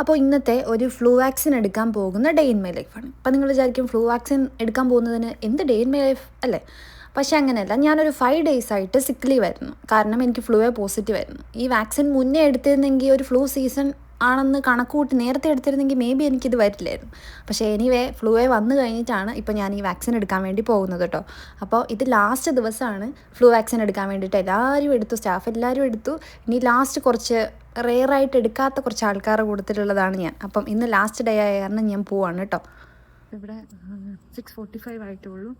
അപ്പോൾ ഇന്നത്തെ ഒരു ഫ്ലൂ വാക്സിൻ എടുക്കാൻ പോകുന്ന ഡേ ഇൻ മൈ ലൈഫാണ്. അപ്പോൾ നിങ്ങൾ വിചാരിക്കും ഫ്ലൂ വാക്സിൻ എടുക്കാൻ പോകുന്നതിന് എന്ത് ഡേ ഇൻ മൈ ലൈഫ് അല്ലേ? പക്ഷേ അങ്ങനെയല്ല. ഞാനൊരു 5 days ആയിട്ട് സിക്ക് ലീവ് ആയിരുന്നു. കാരണം എനിക്ക് ഫ്ലൂവേ പോസിറ്റീവ് ആയിരുന്നു. ഈ വാക്സിൻ മുന്നേ എടുത്തിരുന്നെങ്കിൽ ഒരു ഫ്ലൂ സീസൺ ആണെന്ന് കണക്കൂട്ടി നേരത്തെ എടുത്തിരുന്നെങ്കിൽ മേ ബി എനിക്കിത് വരില്ലായിരുന്നു. പക്ഷേ എനിവേ ഫ്ലൂവേ വന്നു കഴിഞ്ഞിട്ടാണ് ഇപ്പോൾ ഞാൻ ഈ വാക്സിൻ എടുക്കാൻ വേണ്ടി പോകുന്നത് കേട്ടോ. അപ്പോൾ ഇത് ലാസ്റ്റ് ദിവസമാണ് ഫ്ലൂ വാക്സിൻ എടുക്കാൻ വേണ്ടിയിട്ട് എല്ലാവരും എടുത്തു, സ്റ്റാഫ് എല്ലാവരും എടുത്തു. ഇനി ലാസ്റ്റ് കുറച്ച് റെയറായിട്ട് എടുക്കാത്ത കുറച്ച് ആൾക്കാരുടെ കൂട്ടത്തിലുള്ളതാണ് ഞാൻ. അപ്പം ഇന്ന് ലാസ്റ്റ് ഡേ ആയ കാരണം ഞാൻ പോവാണ് കേട്ടോ. ഇവിടെ 6:45 ആയിട്ടുള്ളൂ.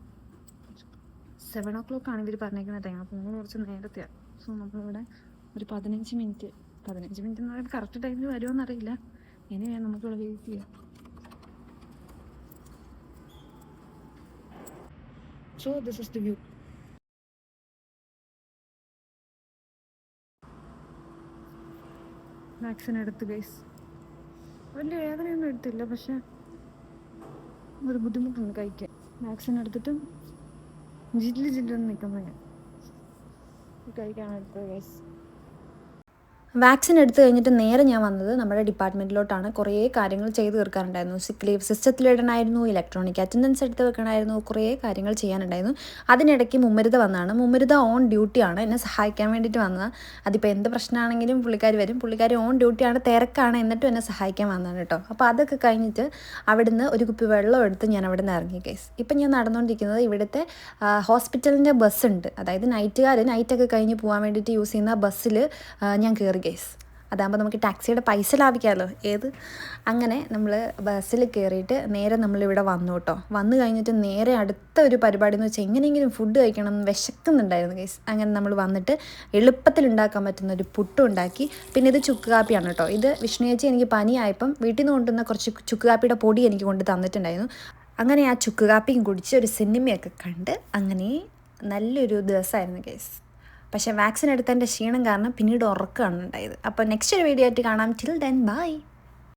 7 o'clock ആണ് ഇവർ പറഞ്ഞേക്കുന്ന ടൈം. അപ്പോൾ നമ്മൾ കുറച്ച് നേരത്തെയാണ്. സോ നമ്മളിവിടെ ഒരു 15 മിനിറ്റ് എന്ന് പറയുമ്പോൾ കറക്റ്റ് ടൈമിൽ വരുമോയെന്ന് അറിയില്ല. ഇനി വേണം നമുക്കിവിടെ വെയിറ്റ് ചെയ്യാം. So this is the view. Vaccine എടുത്ത് ഗൈസ്. വലിയ വേദനയൊന്നും എടുത്തില്ല, പക്ഷെ ഒരു ബുദ്ധിമുട്ടുണ്ട് കഴിക്കാൻ. വാക്സിൻ എടുത്തിട്ടും ജില്ലെന്ന് നിൽക്കുന്നത് ഞാൻ കഴിക്കാണ് എടുത്തത് ഗൈസ്. വാക്സിൻ എടുത്തു കഴിഞ്ഞിട്ട് നേരെ ഞാൻ വന്നത് നമ്മുടെ ഡിപ്പാർട്ട്മെൻറ്റിലോട്ടാണ്. കുറേ കാര്യങ്ങൾ ചെയ്ത് തീർക്കാനുണ്ടായിരുന്നു. സിക്ക് ലീവ് സിസ്റ്റത്തിലിടണമായിരുന്നു, ഇലക്ട്രോണിക് അറ്റൻഡൻസ് എടുത്ത് വെക്കണമായിരുന്നു, കുറേ കാര്യങ്ങൾ ചെയ്യാനുണ്ടായിരുന്നു. അതിനിടയ്ക്ക് മുമ്മരുത വന്നതാണ്. മുമ്മരുത ഓൺ ഡ്യൂട്ടിയാണ്, എന്നെ സഹായിക്കാൻ വേണ്ടിയിട്ട് വന്നത്. അതിപ്പോൾ എന്ത് പ്രശ്നമാണെങ്കിലും പുള്ളിക്കാരി വരും. പുള്ളിക്കാരി ഓൺ ഡ്യൂട്ടിയാണ്, തിരക്കാണ്, എന്നിട്ടും എന്നെ സഹായിക്കാൻ വന്നതാണ് കേട്ടോ. അപ്പോൾ അതൊക്കെ കഴിഞ്ഞിട്ട് അവിടുന്ന് ഒരു കുപ്പി വെള്ളം എടുത്ത് ഞാൻ അവിടെ നിന്ന് ഇറങ്ങി കേസ്. ഇപ്പം ഞാൻ നടന്നുകൊണ്ടിരിക്കുന്നത് ഇവിടുത്തെ ഹോസ്പിറ്റലിൻ്റെ ബസ്സുണ്ട്. അതായത് നൈറ്റൊക്കെ കഴിഞ്ഞ് പോകാൻ വേണ്ടിയിട്ട് യൂസ് ചെയ്യുന്ന ബസ്സിൽ ഞാൻ കയറി കേസ്. അതാകുമ്പോൾ നമുക്ക് ടാക്സിയുടെ പൈസ ലാഭിക്കാമല്ലോ. അങ്ങനെ നമ്മൾ ബസ്സിൽ കയറിയിട്ട് നേരെ നമ്മളിവിടെ വന്നു കേട്ടോ. വന്നു കഴിഞ്ഞിട്ട് നേരെ അടുത്ത ഒരു പരിപാടി എന്ന് വെച്ചാൽ എങ്ങനെയെങ്കിലും ഫുഡ് കഴിക്കണം, വിശക്കുന്നുണ്ടായിരുന്നു കേസ്. അങ്ങനെ നമ്മൾ വന്നിട്ട് എളുപ്പത്തിൽ ഉണ്ടാക്കാൻ പറ്റുന്ന ഒരു പുട്ടും ഉണ്ടാക്കി. പിന്നെ ഇത് ചുക്ക് കാപ്പിയാണ് കേട്ടോ. ഇത് വിഷ്ണുയേച്ചി എനിക്ക് പനിയായപ്പം വീട്ടിൽ നിന്ന് കൊണ്ടുവന്ന കുറച്ച് ചുക്ക് കാപ്പിയുടെ പൊടി എനിക്ക് കൊണ്ട് തന്നിട്ടുണ്ടായിരുന്നു. അങ്ങനെ ആ ചുക്ക് കാപ്പിയും കുടിച്ച് ഒരു സിനിമയൊക്കെ കണ്ട് അങ്ങനെ നല്ലൊരു ദിവസമായിരുന്നു കേസ്. പക്ഷേ വാക്സിൻ എടുത്തതിൻ്റെ ക്ഷീണം കാരണം പിന്നീട് ഉറക്കമാണ് ഉണ്ടായത്. അപ്പോൾ നെക്സ്റ്റ് ഒരു വീഡിയോ ആയിട്ട് കാണാം. Till then bye.